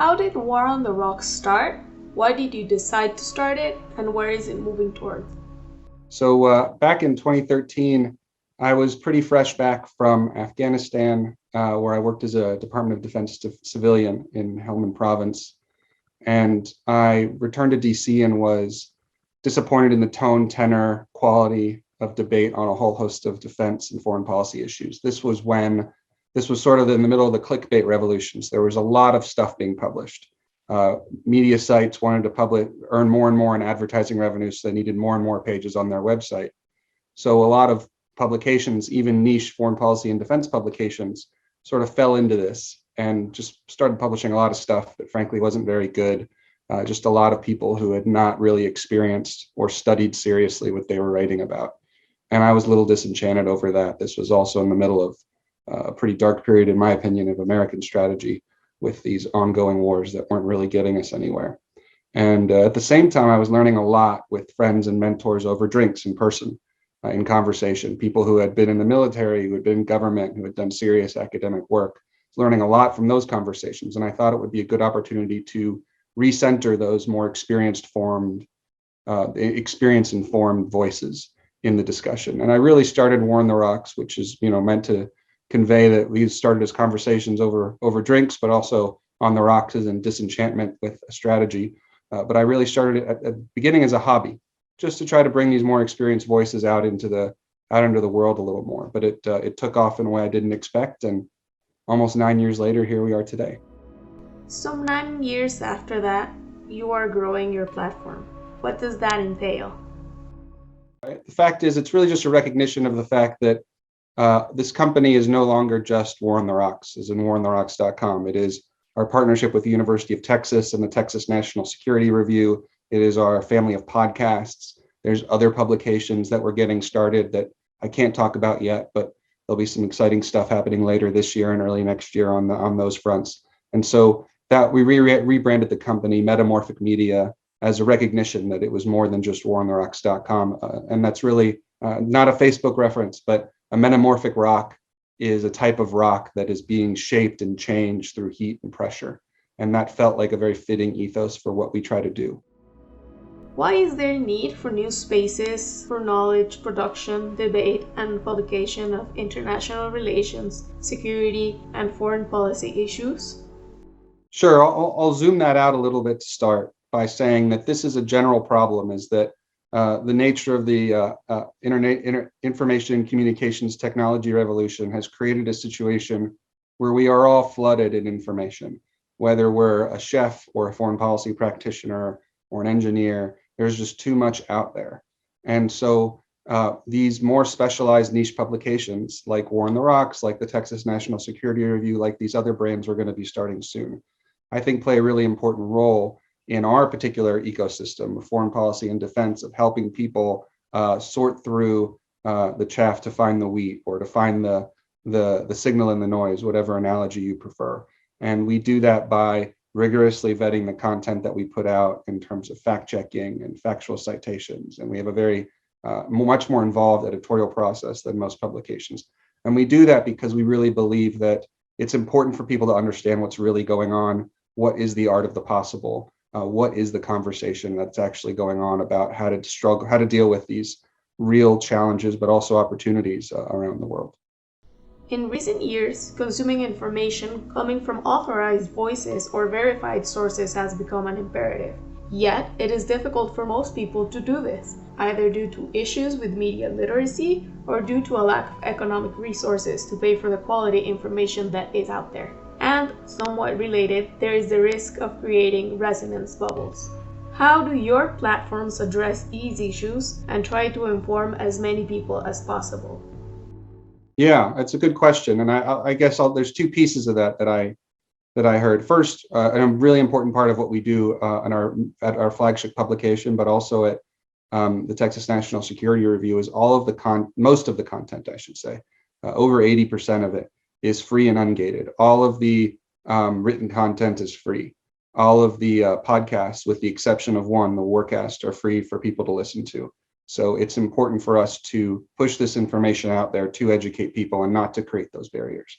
How did War on the Rocks start? Why did you decide to start it? And where is it moving towards? So back in 2013, I was pretty fresh back from Afghanistan, where I worked as a Department of Defense civilian in Helmand Province. And I returned to DC and was disappointed in the tone, tenor, quality of debate on a whole host of defense and foreign policy issues. This was sort of in the middle of the clickbait revolutions. There was a lot of stuff being published. Media sites wanted to earn more and more in advertising revenue, so they needed more and more pages on their website. So a lot of publications, even niche foreign policy and defense publications, sort of fell into this and just started publishing a lot of stuff that frankly wasn't very good. Just a lot of people who had not really experienced or studied seriously what they were writing about. And I was a little disenchanted over that. This was also in the middle of a pretty dark period, in my opinion, of American strategy, with these ongoing wars that weren't really getting us anywhere. And at the same time, I was learning a lot with friends and mentors over drinks in person, in conversation, people who had been in the military, who had been in government, who had done serious academic work, learning a lot from those conversations. And I thought it would be a good opportunity to recenter those more experience-informed voices in the discussion. And I really started War on the Rocks, which is meant to convey that we started as conversations over drinks, but also on the rocks as in disenchantment with a strategy. But I really started at the beginning as a hobby, just to try to bring these more experienced voices out into the world a little more. But it took off in a way I didn't expect, and almost 9 years later, here we are today. So 9 years after that, you are growing your platform. What does that entail? Right. The fact is, it's really just a recognition of the fact that this company is no longer just War on the Rocks, as in warontherocks.com. It is our partnership with the University of Texas and the Texas National Security Review. It is our family of podcasts. There's other publications that we're getting started that I can't talk about yet, but there'll be some exciting stuff happening later this year and early next year on those fronts. And so that we rebranded the company Metamorphic Media as a recognition that it was more than just warontherocks.com. And that's really not a Facebook reference, but a metamorphic rock is a type of rock that is being shaped and changed through heat and pressure. And that felt like a very fitting ethos for what we try to do. Why is there a need for new spaces for knowledge, production, debate, and publication of international relations, security, and foreign policy issues? Sure, I'll zoom that out a little bit to start by saying that this is a general problem, is that the nature of the information and communications technology revolution has created a situation where we are all flooded in information. Whether we're a chef or a foreign policy practitioner or an engineer, there's just too much out there. And so these more specialized niche publications like War on the Rocks, like the Texas National Security Review, like these other brands we're going to be starting soon, I think play a really important role in our particular ecosystem of foreign policy and defense, of helping people sort through the chaff to find the wheat, or to find the signal in the noise, whatever analogy you prefer. And we do that by rigorously vetting the content that we put out in terms of fact checking and factual citations. And we have a very much more involved editorial process than most publications. And we do that because we really believe that it's important for people to understand what's really going on. What is the art of the possible? What is the conversation that's actually going on about how to deal with these real challenges, but also opportunities around the world. In recent years, consuming information coming from authorized voices or verified sources has become an imperative. Yet, it is difficult for most people to do this, either due to issues with media literacy or due to a lack of economic resources to pay for the quality information that is out there. And, somewhat related, there is the risk of creating resonance bubbles. How do your platforms address these issues and try to inform as many people as possible? Yeah, that's a good question. And I guess there's two pieces of that I heard. First, and a really important part of what we do at our flagship publication, but also at the Texas National Security Review, is most of the content, I should say, over 80% of it is free and ungated. All of the written content is free. All of the podcasts, with the exception of one, the Warcast, are free for people to listen to. So it's important for us to push this information out there to educate people and not to create those barriers.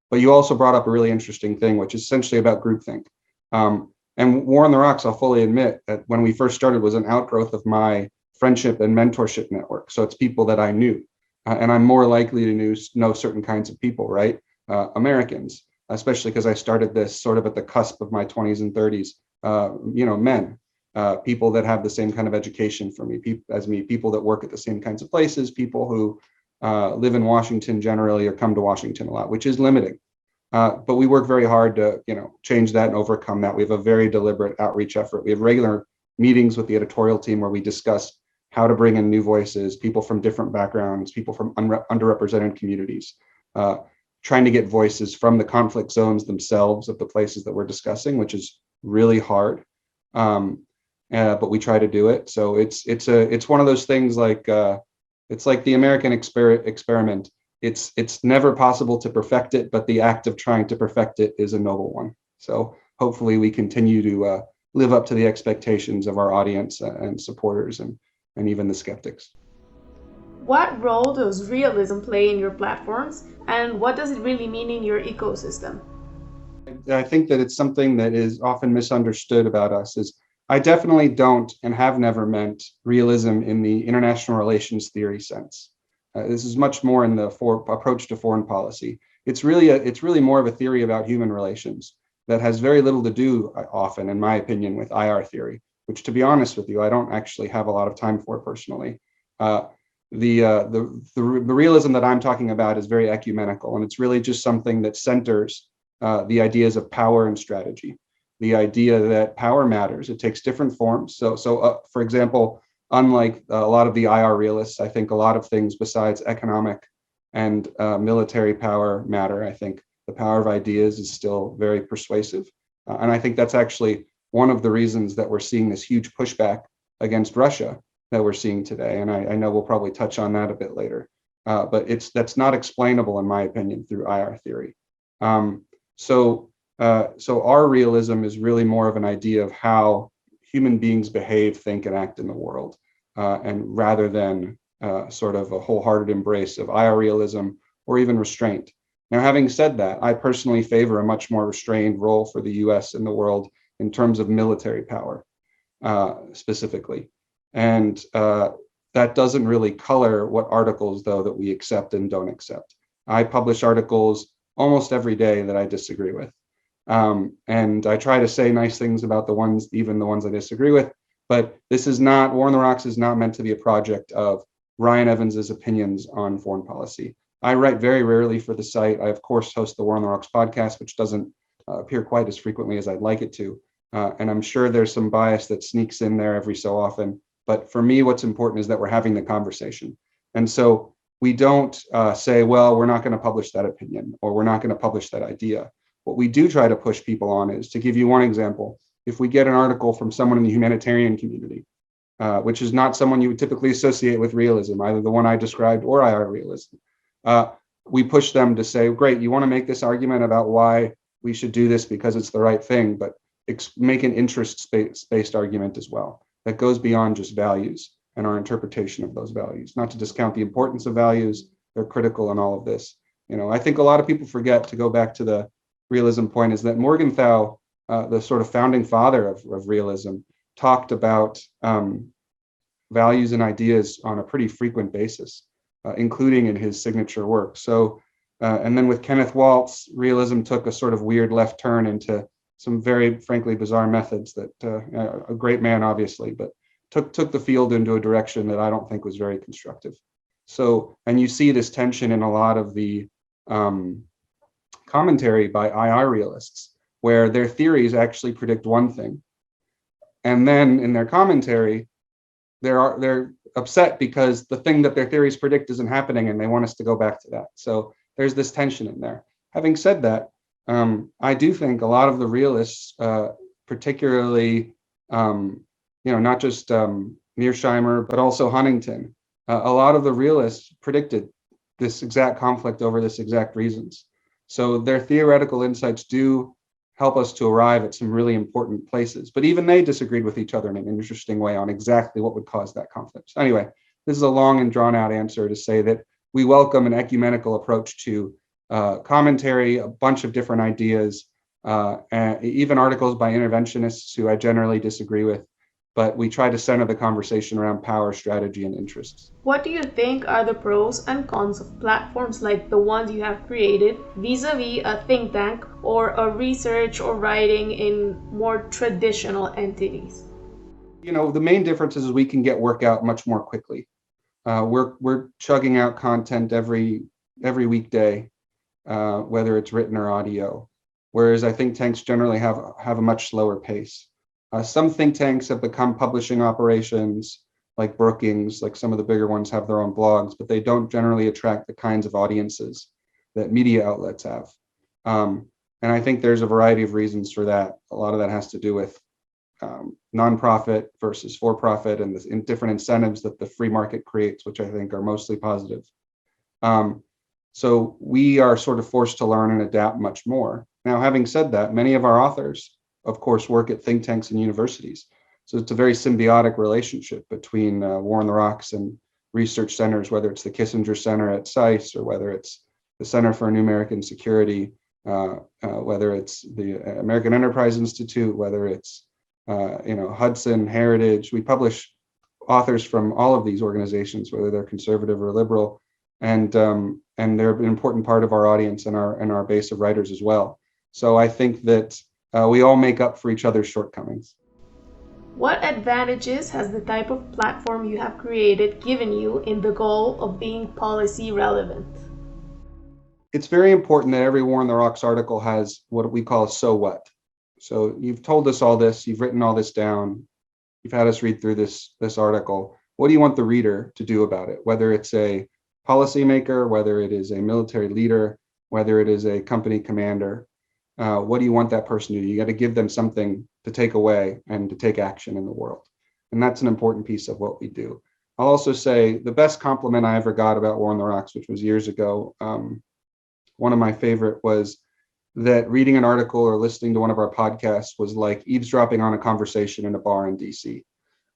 But you also brought up a really interesting thing, which is essentially about groupthink. And War on the Rocks, I'll fully admit that when we first started was an outgrowth of my friendship and mentorship network. So it's people that I knew. And I'm more likely to know certain kinds of people, right? Americans, especially because I started this sort of at the cusp of my 20s and 30s, men, people that have the same kind of education for me, as me, people that work at the same kinds of places, people who live in Washington generally or come to Washington a lot, which is limiting. But we work very hard to, change that and overcome that. We have a very deliberate outreach effort. We have regular meetings with the editorial team where we discuss how to bring in new voices, people from different backgrounds, people from underrepresented communities, trying to get voices from the conflict zones themselves of the places that we're discussing, which is really hard. But we try to do it. So it's one of those things like it's like the American experiment. It's never possible to perfect it, but the act of trying to perfect it is a noble one. So hopefully we continue to live up to the expectations of our audience and supporters and even the skeptics. What role does realism play in your platforms, and what does it really mean in your ecosystem? I think that it's something that is often misunderstood about us is I definitely don't and have never meant realism in the international relations theory sense. This is much more in the approach to foreign policy. It's really more of a theory about human relations that has very little to do often, in my opinion, with IR theory, which, to be honest with you, I don't actually have a lot of time for personally. The realism that I'm talking about is very ecumenical, and it's really just something that centers the ideas of power and strategy. The idea that power matters. It takes different forms. So for example, unlike a lot of the IR realists, I think a lot of things besides economic and military power matter. I think the power of ideas is still very persuasive. And I think that's actually one of the reasons that we're seeing this huge pushback against Russia that we're seeing today. And I know we'll probably touch on that a bit later. But that's not explainable, in my opinion, through IR theory. So our realism is really more of an idea of how human beings behave, think, and act in the world, and rather than sort of a wholehearted embrace of IR realism or even restraint. Now, having said that, I personally favor a much more restrained role for the US in the world in terms of military power, specifically. And that doesn't really color what articles, though, that we accept and don't accept. I publish articles almost every day that I disagree with. And I try to say nice things about even the ones I disagree with, but War on the Rocks is not meant to be a project of Ryan Evans's opinions on foreign policy. I write very rarely for the site. I, of course, host the War on the Rocks podcast, which doesn't appear quite as frequently as I'd like it to. And I'm sure there's some bias that sneaks in there every so often. But for me, what's important is that we're having the conversation. And so we don't say, well, we're not going to publish that opinion, or we're not going to publish that idea. What we do try to push people on is, to give you one example, if we get an article from someone in the humanitarian community, which is not someone you would typically associate with realism, either the one I described or IR realism, we push them to say, great, you want to make this argument about why we should do this because it's the right thing, but make an interest-based argument as well that goes beyond just values and our interpretation of those values. Not to discount the importance of values, they're critical in all of this. I think a lot of people forget, to go back to the realism point, is that Morgenthau, the sort of founding father of realism, talked about values and ideas on a pretty frequent basis, including in his signature work. So, and then with Kenneth Waltz, realism took a sort of weird left turn into some very, frankly, bizarre methods that a great man, obviously, but took the field into a direction that I don't think was very constructive. So, and you see this tension in a lot of the commentary by IR realists, where their theories actually predict one thing, and then in their commentary, they're upset because the thing that their theories predict isn't happening, and they want us to go back to that. So there's this tension in there. Having said that, I do think a lot of the realists, particularly, not just Mearsheimer, but also Huntington, a lot of the realists predicted this exact conflict over this exact reasons. So their theoretical insights do help us to arrive at some really important places. But even they disagreed with each other in an interesting way on exactly what would cause that conflict. So anyway, this is a long and drawn out answer to say that we welcome an ecumenical approach to commentary, a bunch of different ideas, and even articles by interventionists who I generally disagree with, but we try to center the conversation around power, strategy, and interests. What do you think are the pros and cons of platforms like the ones you have created vis-a-vis a think tank or a research or writing in more traditional entities? The main difference is we can get work out much more quickly. We're chugging out content every weekday, whether it's written or audio, whereas I think tanks generally have a much slower pace. Some think tanks have become publishing operations, like Brookings, like some of the bigger ones have their own blogs, but they don't generally attract the kinds of audiences that media outlets have. And I think there's a variety of reasons for that. A lot of that has to do with nonprofit versus for-profit and the different incentives that the free market creates, which I think are mostly positive. So we are sort of forced to learn and adapt much more. Now, having said that, many of our authors, of course, work at think tanks and universities. So it's a very symbiotic relationship between War on the Rocks and research centers, whether it's the Kissinger Center at SAIS or whether it's the Center for New American Security, whether it's the American Enterprise Institute, whether it's Hudson, Heritage. We publish authors from all of these organizations, whether they're conservative or liberal, and they're an important part of our audience and our base of writers as well. So I think that we all make up for each other's shortcomings. What advantages has the type of platform you have created given you in the goal of being policy relevant? It's very important that every War on the Rocks article has what we call a so what. So you've told us all this, you've written all this down, you've had us read through this article. What do you want the reader to do about it? Whether it's a policymaker, whether it is a military leader, whether it is a company commander, what do you want that person to do? You got to give them something to take away and to take action in the world. And that's an important piece of what we do. I'll also say the best compliment I ever got about War on the Rocks, which was years ago, one of my favorite was that reading an article or listening to one of our podcasts was like eavesdropping on a conversation in a bar in DC.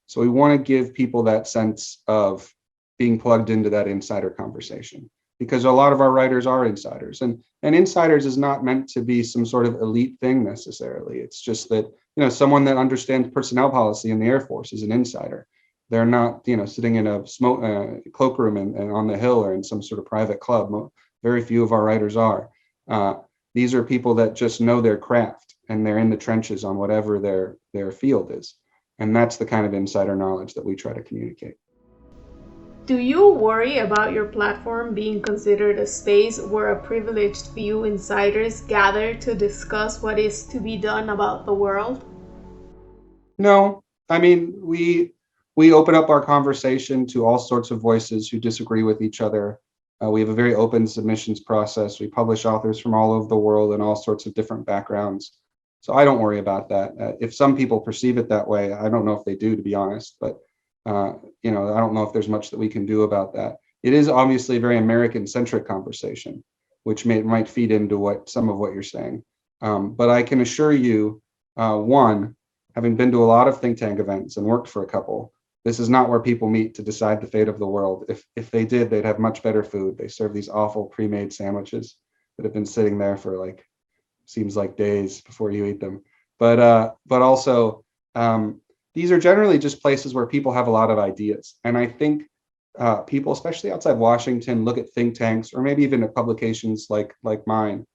So we want to give people that sense of being plugged into that insider conversation, because a lot of our writers are insiders, and insiders is not meant to be some sort of elite thing necessarily. It's just that, someone that understands personnel policy in the Air Force is an insider. They're not, sitting in a cloakroom and on the Hill or in some sort of private club. Very few of our writers are. These are people that just know their craft and they're in the trenches on whatever their field is. And that's the kind of insider knowledge that we try to communicate. Do you worry about your platform being considered a space where a privileged few insiders gather to discuss what is to be done about the world? No, I mean, we open up our conversation to all sorts of voices who disagree with each other. We have a very open submissions process. We publish authors from all over the world and all sorts of different backgrounds. So I don't worry about that. If some people perceive it that way, I don't know if they do, to be honest, but I don't know if there's much that we can do about that. It is obviously a very American-centric conversation, which might feed into some of what you're saying. But I can assure you, one, having been to a lot of think tank events and worked for a couple, this is not where people meet to decide the fate of the world. If they did, they'd have much better food. They serve these awful pre-made sandwiches that have been sitting there for seems like days before you eat them. But also, these are generally just places where people have a lot of ideas. And I think people, especially outside Washington, look at think tanks or maybe even at publications like mine,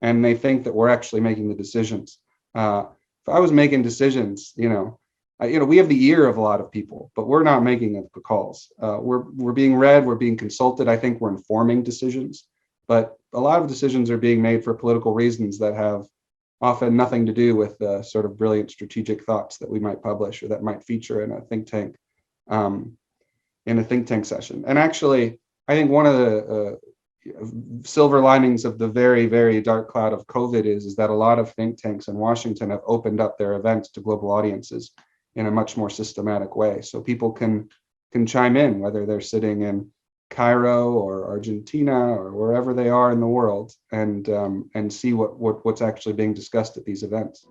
and they think that we're actually making the decisions. If I was making decisions, we have the ear of a lot of people, but we're not making the calls. We're being read, we're being consulted. I think we're informing decisions, but a lot of decisions are being made for political reasons that have often nothing to do with the sort of brilliant strategic thoughts that we might publish or that might feature in a think tank session. And actually, I think one of the silver linings of the very, very dark cloud of COVID is that a lot of think tanks in Washington have opened up their events to global audiences in a much more systematic way. So people can chime in, whether they're sitting in Cairo or Argentina or wherever they are in the world, and see what's actually being discussed at these events.